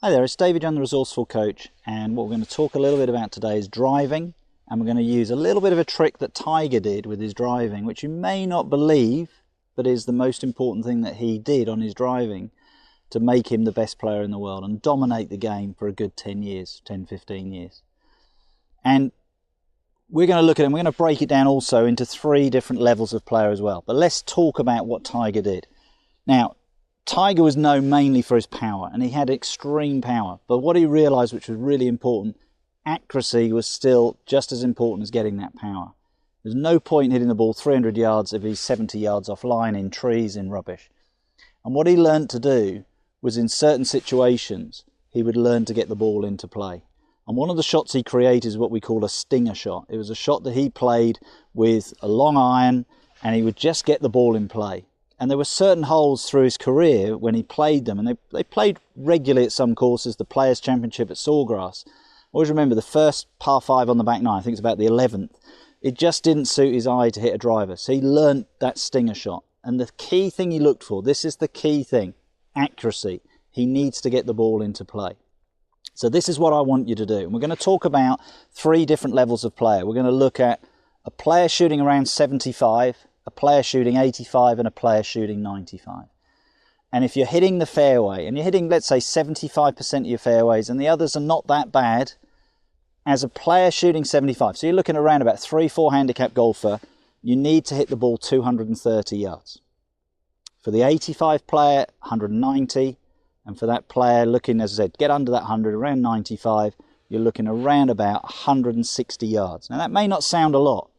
Hi there, it's David, the Resourceful Coach, and what we're going to talk a little bit about today is driving, and we're going to use a little bit of a trick that Tiger did with his driving, which you may not believe, but is the most important thing that he did on his driving to make him the best player in the world and dominate the game for a good 10 years, 10, 15 years. And we're going to look at it, and we're going to break it down also into 3 different levels of player as well. But let's talk about what Tiger did. Now, Tiger was known mainly for his power, and he had extreme power. But what he realised, which was really important, accuracy was still just as important as getting that power. There's no point hitting the ball 300 yards if he's 70 yards offline, in trees, in rubbish. And what he learnt to do was, in certain situations, he would learn to get the ball into play. And one of the shots he created is what we call a stinger shot. It was a shot that he played with a long iron, and he would just get the ball in play. And there were certain holes through his career when he played them, and they played regularly at some courses, the Players' Championship at Sawgrass. Always remember the first par 5 on the back 9, I think it's about the 11th, it just didn't suit his eye to hit a driver. So he learnt that stinger shot. And the key thing he looked for, this is the key thing, accuracy. He needs to get the ball into play. So this is what I want you to do. And we're going to talk about 3 different levels of player. We're going to look at a player shooting around 75, a player shooting 85, and a player shooting 95. And if you're hitting the fairway, and you're hitting, let's say, 75% of your fairways, and the others are not that bad, as a player shooting 75, so you're looking around about 3-4 handicap golfer, you need to hit the ball 230 yards. For the 85 player, 190, and for that player looking, as I said, get under that 100, around 95, you're looking around about 160 yards. Now that may not sound a lot,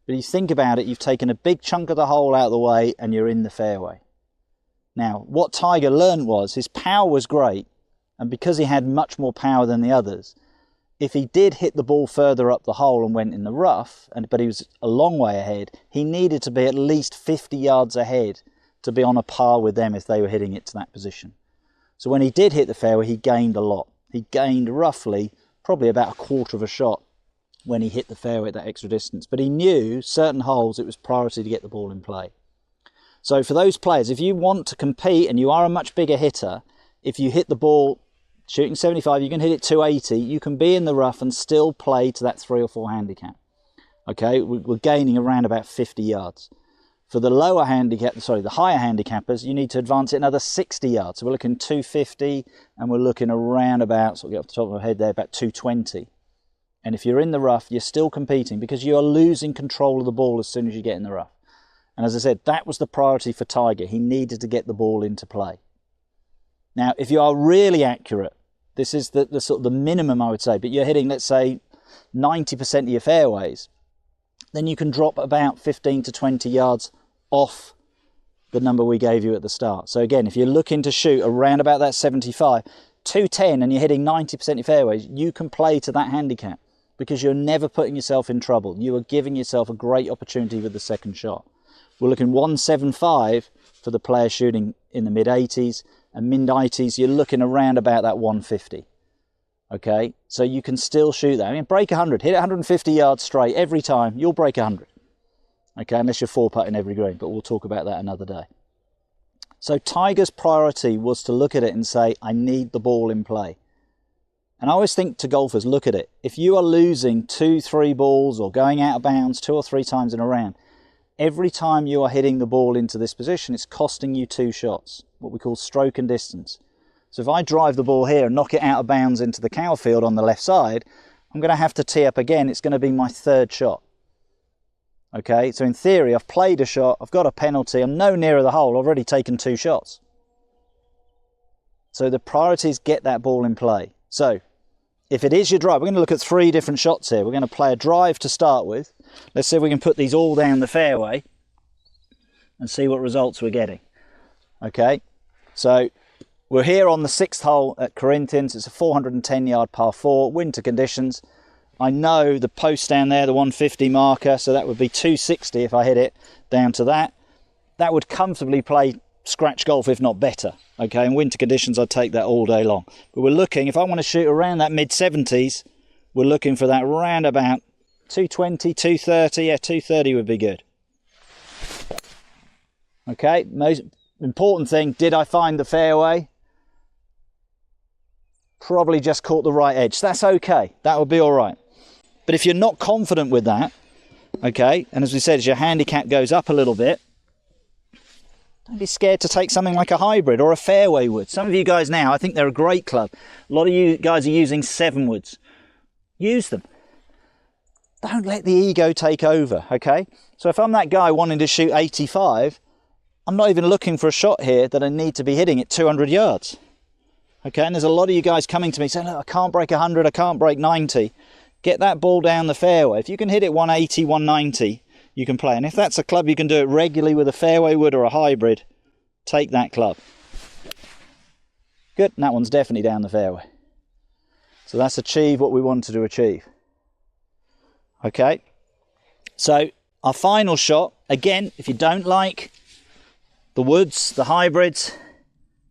but you think about it, you've taken a big chunk of the hole out of the way and you're in the fairway. Now, what Tiger learned was his power was great, and because he had much more power than the others, if he did hit the ball further up the hole and went in the rough, but he was a long way ahead, he needed to be at least 50 yards ahead to be on a par with them if they were hitting it to that position. So when he did hit the fairway, he gained a lot. He gained roughly, probably about a quarter of a shot when he hit the fairway at that extra distance. But he knew certain holes it was priority to get the ball in play. So for those players, if you want to compete and you are a much bigger hitter, if you hit the ball shooting 75, you can hit it 280, you can be in the rough and still play to that 3 or 4 handicap. Okay, we're gaining around about 50 yards. For the lower handicap, the higher handicappers, you need to advance it another 60 yards. So we're looking 250, and we're looking around about, sort of get off the top of my head there, about 220. And if you're in the rough, you're still competing because you are losing control of the ball as soon as you get in the rough. And as I said, that was the priority for Tiger. He needed to get the ball into play. Now, if you are really accurate, this is the sort of the minimum I would say, but you're hitting, let's say, 90% of your fairways, then you can drop about 15 to 20 yards off the number we gave you at the start. So again, if you're looking to shoot around about that 75, 210 and you're hitting 90% of your fairways, you can play to that handicap because you're never putting yourself in trouble. You are giving yourself a great opportunity with the second shot. We're looking 175 for the player shooting in the mid-80s, and mid-80s you're looking around about that 150. Okay, so you can still shoot that. I mean, break 100, hit it 150 yards straight every time, you'll break 100. Okay, unless you're 4-putting every green, but we'll talk about that another day. So Tiger's priority was to look at it and say, I need the ball in play. And I always think to golfers, look at it. If you are losing 2-3 balls or going out of bounds 2 or 3 times in a round, every time you are hitting the ball into this position, it's costing you 2 shots, what we call stroke and distance. So if I drive the ball here and knock it out of bounds into the cow field on the left side, I'm going to have to tee up again. It's going to be my 3rd shot. Okay, so in theory, I've played a shot, I've got a penalty, I'm no nearer the hole, I've already taken 2 shots. So the priority is get that ball in play. So if it is your drive, we're going to look at 3 different shots here. We're going to play a drive to start with. Let's see if we can put these all down the fairway and see what results we're getting. Okay, so we're here on the 6th hole at Corinthians. It's a 410-yard par 4, winter conditions. I know the post down there, the 150 marker, so that would be 260 if I hit it down to that. That would comfortably play scratch golf, if not better. Okay, in winter conditions, I'd take that all day long. But we're looking, if I want to shoot around that mid-70s, we're looking for that round about 220, 230. Yeah, 230 would be good. Okay, most important thing, did I find the fairway? probably just caught the right edge. That's okay, that would be all right. But if you're not confident with that, okay, and as we said, as your handicap goes up a little bit, don't be scared to take something like a hybrid or a fairway wood. Some of you guys now, I think they're a great club. A lot of you guys are using 7 woods. Use them. Don't let the ego take over, okay? So if I'm that guy wanting to shoot 85, I'm not even looking for a shot here that I need to be hitting at 200 yards. Okay, and there's a lot of you guys coming to me saying, look, I can't break 100, I can't break 90. Get that ball down the fairway. If you can hit it 180, 190, you can play. And if that's a club you can do it regularly with a fairway wood or a hybrid, take that club. Good, and that one's definitely down the fairway. So that's achieved what we wanted to achieve. Okay, so our final shot, again, if you don't like the woods, the hybrids,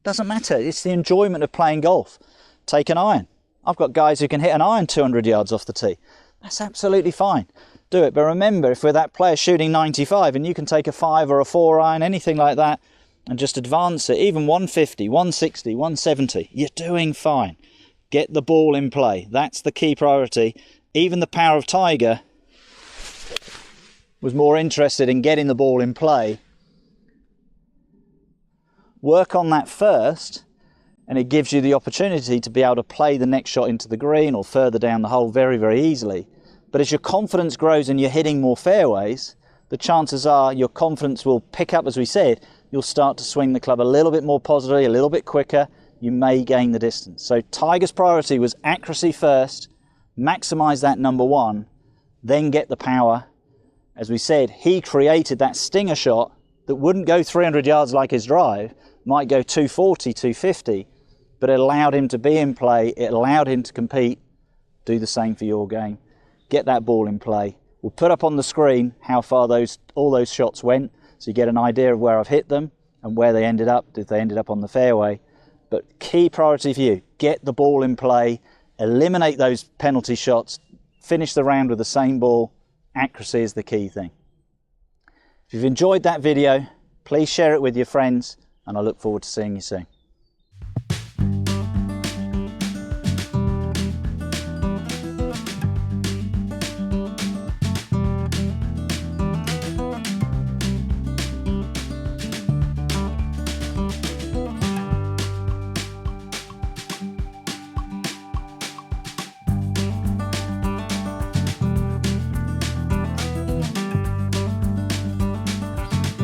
doesn't matter. It's the enjoyment of playing golf. Take an iron. I've got guys who can hit an iron 200 yards off the tee. That's absolutely fine. Do it. But remember, if we're that player shooting 95 and you can take a 5 or a 4 iron, anything like that, and just advance it, even 150, 160, 170, you're doing fine. Get the ball in play. That's the key priority. Even the power of Tiger was more interested in getting the ball in play. Work on that first, and it gives you the opportunity to be able to play the next shot into the green or further down the hole very, very easily. But as your confidence grows and you're hitting more fairways, the chances are your confidence will pick up, as we said. You'll start to swing the club a little bit more positively, a little bit quicker. You may gain the distance. So Tiger's priority was accuracy first, maximize that number 1, then get the power. As we said, he created that stinger shot that wouldn't go 300 yards like his drive, might go 240, 250, but it allowed him to be in play, it allowed him to compete. Do the same for your game. Get that ball in play. We'll put up on the screen how far all those shots went, so you get an idea of where I've hit them and where they ended up, if they ended up on the fairway. But key priority for you, get the ball in play, eliminate those penalty shots, finish the round with the same ball. Accuracy is the key thing. If you've enjoyed that video, please share it with your friends, and I look forward to seeing you soon.